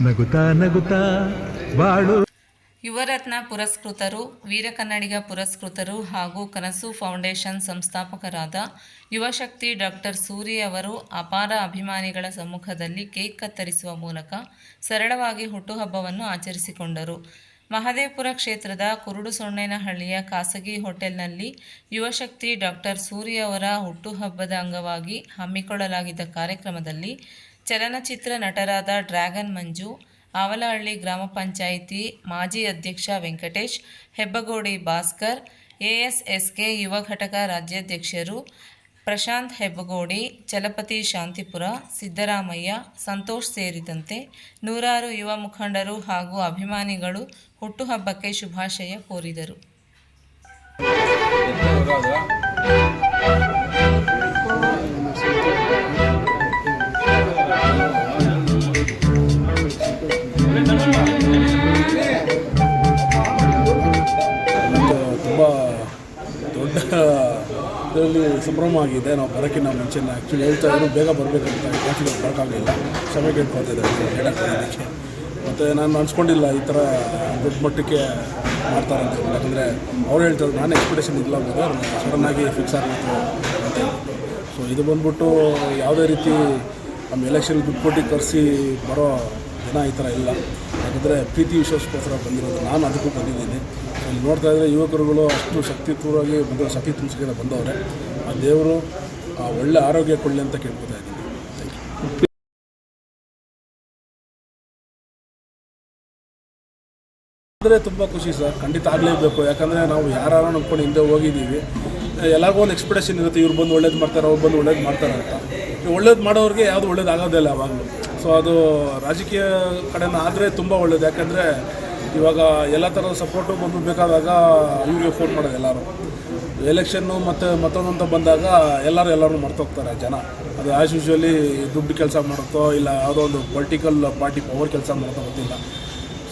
ನಗುತ್ತಾ ನಗುತ್ತಾ ಬಾಳು. ಯುವರತ್ನ ಪುರಸ್ಕೃತರು, ವೀರಕನ್ನಡಿಗ ಪುರಸ್ಕೃತರು ಹಾಗೂ ಕನಸು ಫೌಂಡೇಶನ್ ಸಂಸ್ಥಾಪಕರಾದ ಯುವಶಕ್ತಿ ಡಾಕ್ಟರ್ ಸೂರ್ಯ ಅವರು ಅಪಾರ ಅಭಿಮಾನಿಗಳ ಸಮ್ಮುಖದಲ್ಲಿ ಕೇಕ್ ಕತ್ತರಿಸುವ ಮೂಲಕ ಸರಳವಾಗಿ ಹುಟ್ಟುಹಬ್ಬವನ್ನು ಆಚರಿಸಿಕೊಂಡರು. ಮಹದೇವಪುರ ಕ್ಷೇತ್ರದ ಕುರುಡು ಸೊನ್ನೇನಹಳ್ಳಿಯ ಖಾಸಗಿ ಹೋಟೆಲ್ನಲ್ಲಿ ಯುವಶಕ್ತಿ ಡಾಕ್ಟರ್ ಸೂರ್ಯ ಅವರ ಹುಟ್ಟುಹಬ್ಬದ ಅಂಗವಾಗಿ ಹಮ್ಮಿಕೊಳ್ಳಲಾಗಿದ್ದ ಕಾರ್ಯಕ್ರಮದಲ್ಲಿ ಚಲನಚಿತ್ರ ನಟರಾದ ಡ್ರ್ಯಾಗನ್ ಮಂಜು, ಆವಲಹಳ್ಳಿ ಗ್ರಾಮ ಪಂಚಾಯಿತಿ ಮಾಜಿ ಅಧ್ಯಕ್ಷ ವೆಂಕಟೇಶ್, ಹೆಬ್ಬಗೋಡಿ ಭಾಸ್ಕರ್, ಎಎಸ್ಎಸ್ಕೆ ಯುವ ಘಟಕ ರಾಜ್ಯಾಧ್ಯಕ್ಷರು ಪ್ರಶಾಂತ್ ಹೆಬ್ಬಗೋಡಿ, ಚಲಪತಿ ಶಾಂತಿಪುರ, ಸಿದ್ದರಾಮಯ್ಯ, ಸಂತೋಷ್ ಸೇರಿದಂತೆ ನೂರಾರು ಯುವ ಮುಖಂಡರು ಹಾಗೂ ಅಭಿಮಾನಿಗಳು ಹುಟ್ಟುಹಬ್ಬಕ್ಕೆ ಶುಭಾಶಯ ಕೋರಿದರು. ತುಂಬ ದೊಡ್ಡ ಇದರಲ್ಲಿ ಸಂಭ್ರಮ ಆಗಿದೆ. ನಾವು ಬರೋಕ್ಕಿಂತ ಮುಂಚೆ ಆ್ಯಕ್ಚುಲಿ ಹೇಳ್ತಾ ಇದ್ರು ಬೇಗ ಬರಬೇಕಂತ, ಆ್ಯಕ್ಚುಲಿ ಬರೋಕ್ಕಾಗಲಿಲ್ಲ, ಕ್ಷಮೆ ಕೇಳ್ಕೊತಿದ್ದಾರೆ ಹೇಳೋಕ್ಕೆ. ಮತ್ತು ನಾನು ಅನ್ಸ್ಕೊಂಡಿಲ್ಲ ಈ ಥರ ದೊಡ್ಡ ಮಟ್ಟಕ್ಕೆ ಮಾಡ್ತಾರೆ ಅಂತ. ಯಾಕಂದರೆ ಅವ್ರು ಹೇಳ್ತಾರೆ ನಾನು ಎಕ್ಸ್ಪೆಕ್ಟೇಷನ್ ಇಲ್ಲ ಅವ್ರು ಸಡನ್ನಾಗಿ ಫಿಕ್ಸ್ ಆಗಿತ್ತು ಅಂತ ಹೇಳ್ಬಿಟ್ಟು. ಸೊ ಇದು ಬಂದ್ಬಿಟ್ಟು ಯಾವುದೇ ರೀತಿ ನಮ್ಮ ಎಲೆಕ್ಷನ್ ದುಡ್ಡು ಕೊಟ್ಟು ಕರೆಸಿ ಬರೋ ಜನ ಈ ಥರ ಇಲ್ಲ. ಯಾಕಂದರೆ ಪ್ರೀತಿ ವಿಶ್ವಾಸಕ್ಕೋಸ್ಕರ ಬಂದಿರೋದು, ನಾನು ಅದಕ್ಕೂ ಬಂದಿದ್ದೀನಿ. ಇಲ್ಲಿ ನೋಡ್ತಾ ಇದ್ದರೆ ಯುವಕರುಗಳು ಅಷ್ಟು ಶಕ್ತಿಪೂರ್ವವಾಗಿ ಬಂದು ಶಕ್ತಿ ತುಂಬಿಸ್ಕೊಂಡು ಬಂದವರೆ. ಆ ದೇವರು ಒಳ್ಳೆ ಆರೋಗ್ಯ ಕೊಡಲಿ ಅಂತ ಕೇಳ್ಕೊತಾ ಇದ್ದೀನಿ. ಅಂದರೆ ತುಂಬ ಖುಷಿ ಸರ್, ಖಂಡಿತ ಆಗಲೇಬೇಕು. ಯಾಕಂದರೆ ನಾವು ಯಾರು ನಂಬ್ಕೊಂಡು ಹಿಂದೆ ಹೋಗಿದ್ದೀವಿ. ಎಲ್ಲರಿಗೂ ಒಂದು ಎಕ್ಸ್ಪೆಕ್ಟೇಷನ್ ಇರುತ್ತೆ, ಇವ್ರು ಬಂದು ಒಳ್ಳೇದು ಮಾಡ್ತಾರೆ, ಅವ್ರು ಬಂದು ಒಳ್ಳೇದು ಮಾಡ್ತಾರೆ ಅಂತ. ಒಳ್ಳೇದು ಮಾಡೋರಿಗೆ ಯಾವುದು ಒಳ್ಳೇದು ಆಗೋದಿಲ್ಲ ಯಾವಾಗಲೂ. ಸೊ ಅದು ರಾಜಕೀಯ ಕಡೆನ ಆದರೆ ತುಂಬ ಒಳ್ಳೇದು. ಯಾಕಂದರೆ ಇವಾಗ ಎಲ್ಲ ಥರದ ಸಪೋರ್ಟು ಬಂದು ಬೇಕಾದಾಗ ಇವ್ರಿಗೆ ಫೋನ್ ಮಾಡೋದು ಎಲ್ಲರೂ. ಎಲೆಕ್ಷನ್ನು ಮತ್ತು ಮತ್ತೊಂದಂತ ಬಂದಾಗ ಎಲ್ಲರೂ ಮರ್ತೋಗ್ತಾರೆ ಜನ. ಅದು ಆ್ಯಸ್ ಯೂಶ್ವಲಿ ದುಡ್ಡು ಕೆಲಸ ಮಾಡುತ್ತೋ ಇಲ್ಲ ಯಾವುದೋ ಒಂದು ಪೊಲಿಟಿಕಲ್ ಪಾರ್ಟಿ ಪವರ್ ಕೆಲಸ ಮಾಡುತ್ತೋ ಗೊತ್ತಿಲ್ಲ.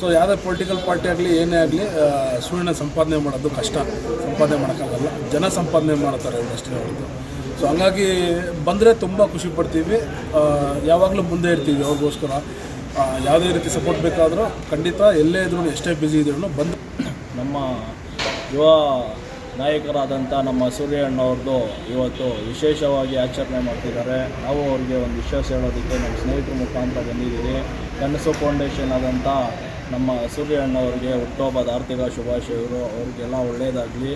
ಸೊ ಯಾವುದೇ ಪೊಲಿಟಿಕಲ್ ಪಾರ್ಟಿ ಆಗಲಿ ಏನೇ ಆಗಲಿ ಸುಳ್ಳಿನ ಸಂಪಾದನೆ ಮಾಡೋದು ಕಷ್ಟ, ಸಂಪಾದನೆ ಮಾಡೋಕ್ಕಾಗಲ್ಲ. ಜನ ಸಂಪಾದನೆ ಮಾಡ್ತಾರೆ ಅಷ್ಟೇ ಹೊರತು. ಸೊ ಹಂಗಾಗಿ ಬಂದರೆ ತುಂಬ ಖುಷಿ ಪಡ್ತೀವಿ, ಯಾವಾಗಲೂ ಮುಂದೆ ಇರ್ತೀವಿ ಅವ್ರಿಗೋಸ್ಕರ. ಯಾವುದೇ ರೀತಿ ಸಪೋರ್ಟ್ ಬೇಕಾದರೂ ಖಂಡಿತ ಎಲ್ಲೇ ಇದ್ರೂ ಎಷ್ಟೇ ಬ್ಯುಸಿ ಇದ್ರೂ ಬಂದು. ನಮ್ಮ ಯುವ ನಾಯಕರಾದಂಥ ನಮ್ಮ ಸೂರ್ಯಣ್ಣವ್ರದ್ದು ಇವತ್ತು ವಿಶೇಷವಾಗಿ ಆಚರಣೆ ಮಾಡ್ತಿದ್ದಾರೆ. ನಾವು ಅವ್ರಿಗೆ ಒಂದು ವಿಶ್ವಾಸ ಹೇಳೋದಕ್ಕೆ ನಮ್ಮ ಸ್ನೇಹಿತರ ಮುಖಾಂತರ ಬಂದಿದ್ದೀವಿ. ಕನಸು ಫೌಂಡೇಶನ್ ಆದಂಥ ನಮ್ಮ ಸೂರ್ಯಣ್ಣವ್ರಿಗೆ ಹುಟ್ಟುಹಬ್ಬದ ಆರ್ಥಿಕ ಶುಭಾಶಯಗಳು. ಅವ್ರಿಗೆಲ್ಲ ಒಳ್ಳೆಯದಾಗಲಿ,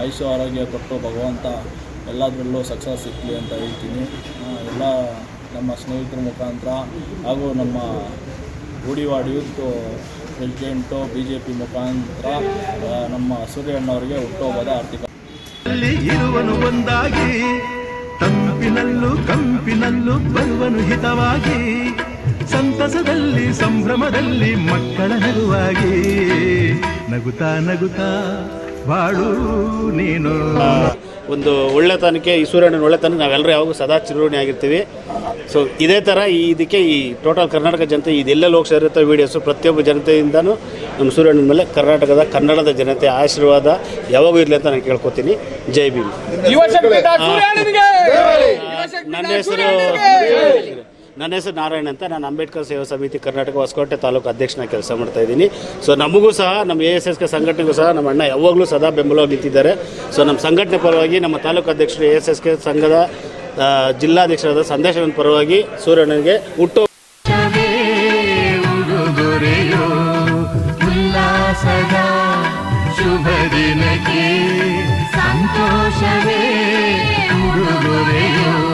ಆಯುಷ್ಯ ಆರೋಗ್ಯ ಕೊಟ್ಟು ಭಗವಂತ ಎಲ್ಲದರಲ್ಲೂ ಸಕ್ಸಸ್ ಸಿಕ್ಕಲಿ ಅಂತ ಹೇಳ್ತೀನಿ. ಎಲ್ಲ ನಮ್ಮ ಸ್ನೇಹಿತರ ಮುಖಾಂತರ ಹಾಗೂ ನಮ್ಮ ಗೂಡಿವಾಡ ಯೂತ್ ಪ್ರೆಸಿಡೆಂಟು BJP ಮುಖಾಂತರ ನಮ್ಮ ಸೂರ್ಯಣ್ಣವರಿಗೆ ಹುಟ್ಟುಹಬ್ಬದ ಆರ್ಥಿಕ ಇರುವನು ಒಂದಾಗಿ, ತಂಪಿನಲ್ಲೂ ಕಂಪಿನಲ್ಲೂ ಬರುವನು ಹಿತವಾಗಿ, ಸಂತಸದಲ್ಲಿ ಸಂಭ್ರಮದಲ್ಲಿ ಮಕ್ಕಳ ನಗುವಾಗಿ, ನಗುತ್ತಾ ನಗುತ್ತಾ ಬಾಳು ನೀನು. ಒಂದು ಒಳ್ಳೆತನಕ್ಕೆ, ಈ ಸೂರ್ಯಣ್ಣನ ಒಳ್ಳೆತನಕ್ಕೆ ನಾವೆಲ್ಲರೂ ಯಾವಾಗೂ ಸದಾ ಚಿರಋಣಿ ಆಗಿರ್ತೀವಿ. ಸೊ ಇದೇ ಥರ ಇದಕ್ಕೆ ಈ ಟೋಟಲ್ ಕರ್ನಾಟಕ ಜನತೆ ಇದೆಲ್ಲ ಹೋಗಿ ಸೇರಿರೋ ವೀಡಿಯೋಸು ಪ್ರತಿಯೊಬ್ಬ ಜನತೆಯಿಂದನೂ ನಮ್ಮ ಸೂರ್ಯಣ್ಣನ ಮೇಲೆ ಕನ್ನಡದ ಜನತೆ ಆಶೀರ್ವಾದ ಯಾವಾಗೂ ಇರಲಿ ಅಂತ ನಾನು ಕೇಳ್ಕೊತೀನಿ. ಜೈ ಭೀಮ್. ನನ್ನ ಹೆಸರು ನಾರಾಯಣ ಅಂತ. ನಾನು ಅಂಬೇಡ್ಕರ್ ಸೇವಾ ಸಮಿತಿ ಕರ್ನಾಟಕ ಹೊಸಕೋಟೆ ತಾಲೂಕು ಅಧ್ಯಕ್ಷನಾಗಿ ಕೆಲಸ ಮಾಡ್ತಾ ಇದ್ದೀನಿ. ಸೊ ನಮಗೂ ಸಹ ನಮ್ಮ ASSK ಸಂಘಟನೆಗೂ ಸಹ ನಮ್ಮ ಅಣ್ಣ ಯಾವಾಗಲೂ ಸದಾ ಬೆಂಬಲವಾಗಿ ನಿಂತಿದ್ದಾರೆ. ಸೊ ನಮ್ಮ ಸಂಘಟನೆ ಪರವಾಗಿ ನಮ್ಮ ತಾಲೂಕು ಅಧ್ಯಕ್ಷರು ASSK ಸಂಘದ ಜಿಲ್ಲಾಧ್ಯಕ್ಷರಾದ ಸಂದೇಶನ ಪರವಾಗಿ ಸೂರ್ಯಣ್ಣನಿಗೆ ಹುಟ್ಟು ಶುಭ ದಿನಕ್ಕೆ ಸಂತೋಷವೇ ಉಡುಗೊರೆಯೋ.